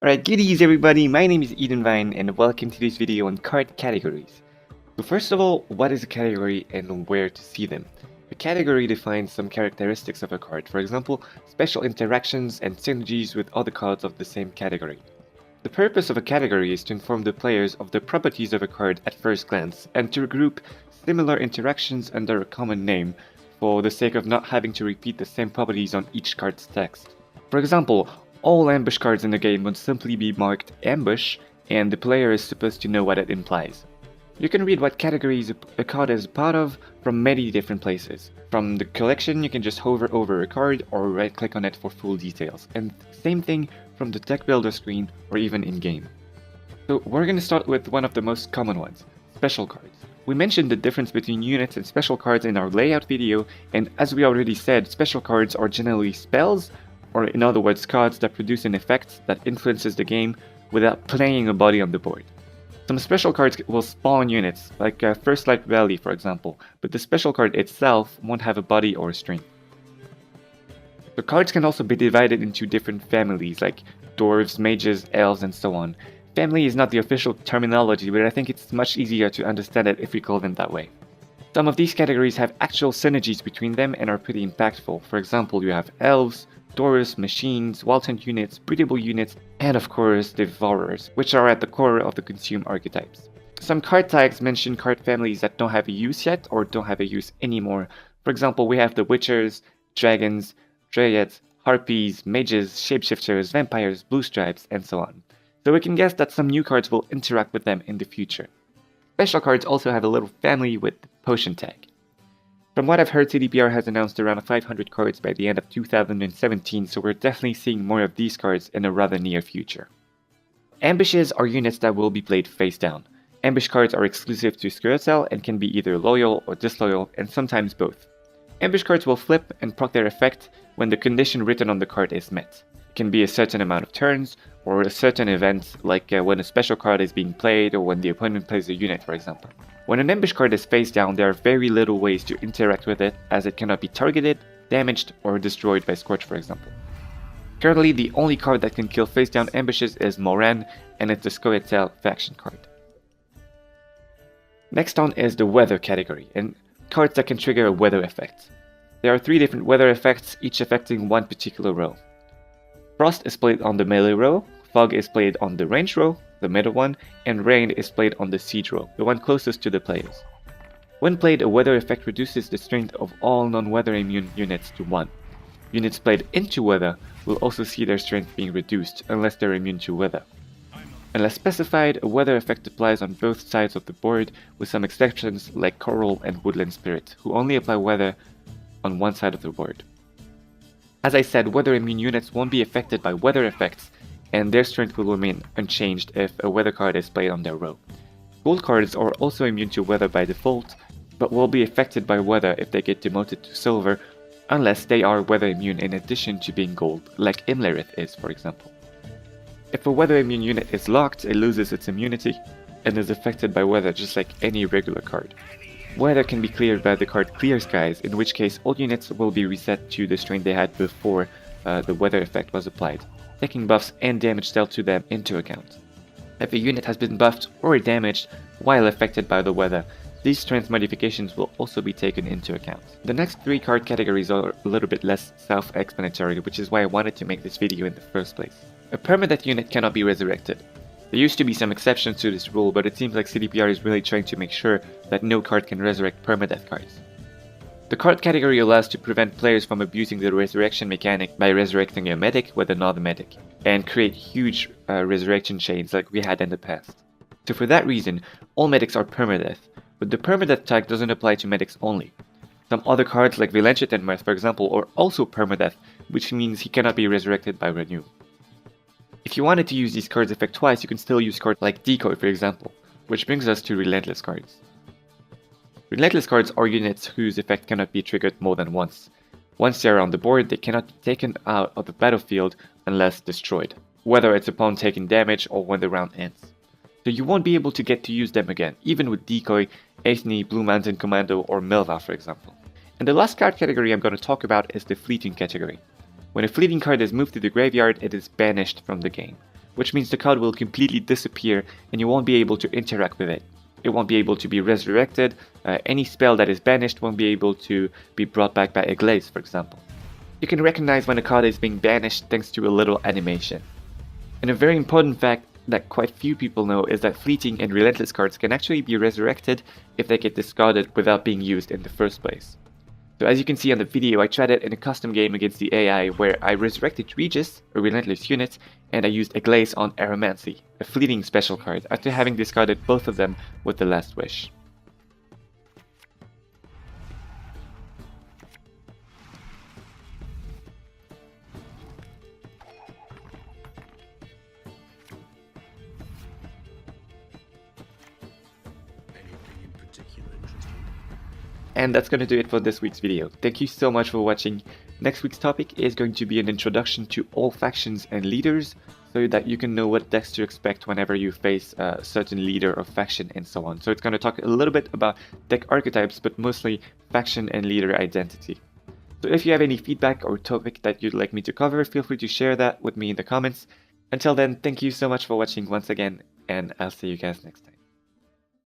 Alright, goodies everybody, my name is EdenVine and welcome to this video on card categories. So first of all, what is a category and where to see them? A category defines some characteristics of a card, for example, special interactions and synergies with other cards of the same category. The purpose of a category is to inform the players of the properties of a card at first glance and to group similar interactions under a common name for the sake of not having to repeat the same properties on each card's text. For example, all ambush cards in the game would simply be marked ambush, and the player is supposed to know what it implies. You can read what categories a card is part of from many different places. From the collection, you can just hover over a card or right click on it for full details, and same thing from the deck builder screen or even in-game. So we're going to start with one of the most common ones, special cards. We mentioned the difference between units and special cards in our layout video, and as we already said, special cards are generally spells, or in other words, cards that produce an effect that influences the game without playing a body on the board. Some special cards will spawn units, like First Light Rally for example, but the special card itself won't have a body or a string. The cards can also be divided into different families, like dwarves, mages, elves, and so on. Family is not the official terminology, but I think it's much easier to understand it if we call them that way. Some of these categories have actual synergies between them and are pretty impactful. For example, you have elves, dwarves, machines, wild-hunt units, breedable units, and of course devourers, which are at the core of the consume archetypes. Some card tags mention card families that don't have a use yet or don't have a use anymore. For example, we have the witchers, dragons, dryads, harpies, mages, shapeshifters, vampires, blue stripes, and so on. So we can guess that some new cards will interact with them in the future. Special cards also have a little family with the potion tag. From what I've heard, CDPR has announced around 500 cards by the end of 2017, so we're definitely seeing more of these cards in a rather near future. Ambushes are units that will be played face down. Ambush cards are exclusive to Squirtle and can be either loyal or disloyal, and sometimes both. Ambush cards will flip and proc their effect when the condition written on the card is met. It can be a certain amount of turns, or a certain event, like when a special card is being played or when the opponent plays a unit, for example. When an ambush card is face down, there are very little ways to interact with it, as it cannot be targeted, damaged, or destroyed by Scorch, for example. Currently, the only card that can kill face down ambushes is Moran, and it's the Scoia'tael faction card. Next on is the weather category, and cards that can trigger a weather effect. There are 3 different weather effects, each affecting one particular row. Frost is played on the melee row, Fog is played on the range row, the middle one, and Rain is played on the siege row, the one closest to the players. When played, a weather effect reduces the strength of all non-weather immune units to 1. Units played into weather will also see their strength being reduced, unless they're immune to weather. Unless specified, a weather effect applies on both sides of the board, with some exceptions like Coral and Woodland Spirit, who only apply weather on one side of the board. As I said, weather immune units won't be affected by weather effects, and their strength will remain unchanged if a weather card is played on their row. Gold cards are also immune to weather by default, but will be affected by weather if they get demoted to silver, unless they are weather immune in addition to being gold, like Imlerith is, for example. If a weather immune unit is locked, it loses its immunity, and is affected by weather just like any regular card. Weather can be cleared by the card Clear Skies, in which case all units will be reset to the strength they had before the weather effect was applied, taking buffs and damage dealt to them into account. If a unit has been buffed or damaged while affected by the weather, these strength modifications will also be taken into account. The next 3 card categories are a little bit less self-explanatory, which is why I wanted to make this video in the first place. A Permadeath unit cannot be resurrected. There used to be some exceptions to this rule, but it seems like CDPR is really trying to make sure that no card can resurrect Permadeath cards. The card category allows to prevent players from abusing the resurrection mechanic by resurrecting a medic with another medic, and create huge resurrection chains like we had in the past. So for that reason, all medics are Permadeath, but the Permadeath tag doesn't apply to medics only. Some other cards like Relentless, for example, are also Permadeath, which means he cannot be resurrected by Renew. If you wanted to use these cards' effect twice, you can still use cards like Decoy, for example, which brings us to Relentless cards. Relentless cards are units whose effect cannot be triggered more than once. Once they are on the board, they cannot be taken out of the battlefield unless destroyed, whether it's upon taking damage or when the round ends. So you won't be able to get to use them again, even with Decoy, Aethne, Blue Mountain Commando, or Milva, for example. And the last card category I'm going to talk about is the Fleeting category. When a fleeting card is moved to the graveyard, it is banished from the game. which means the card will completely disappear and you won't be able to interact with it. It won't be able to be resurrected, any spell that is banished won't be able to be brought back by a glaze, for example. You can recognize when a card is being banished thanks to a little animation. And a very important fact that quite few people know is that fleeting and relentless cards can actually be resurrected if they get discarded without being used in the first place. So as you can see on the video, I tried it in a custom game against the AI where I resurrected Regis, a relentless unit, and I used a glaze on Aromancy, a fleeting special card, after having discarded both of them with the last wish. And that's going to do it for this week's video. Thank you so much for watching. Next week's topic is going to be an introduction to all factions and leaders, so that you can know what decks to expect whenever you face a certain leader or faction and so on. So it's going to talk a little bit about deck archetypes, but mostly faction and leader identity. So if you have any feedback or topic that you'd like me to cover, feel free to share that with me in the comments. Until then, thank you so much for watching once again, and I'll see you guys next time.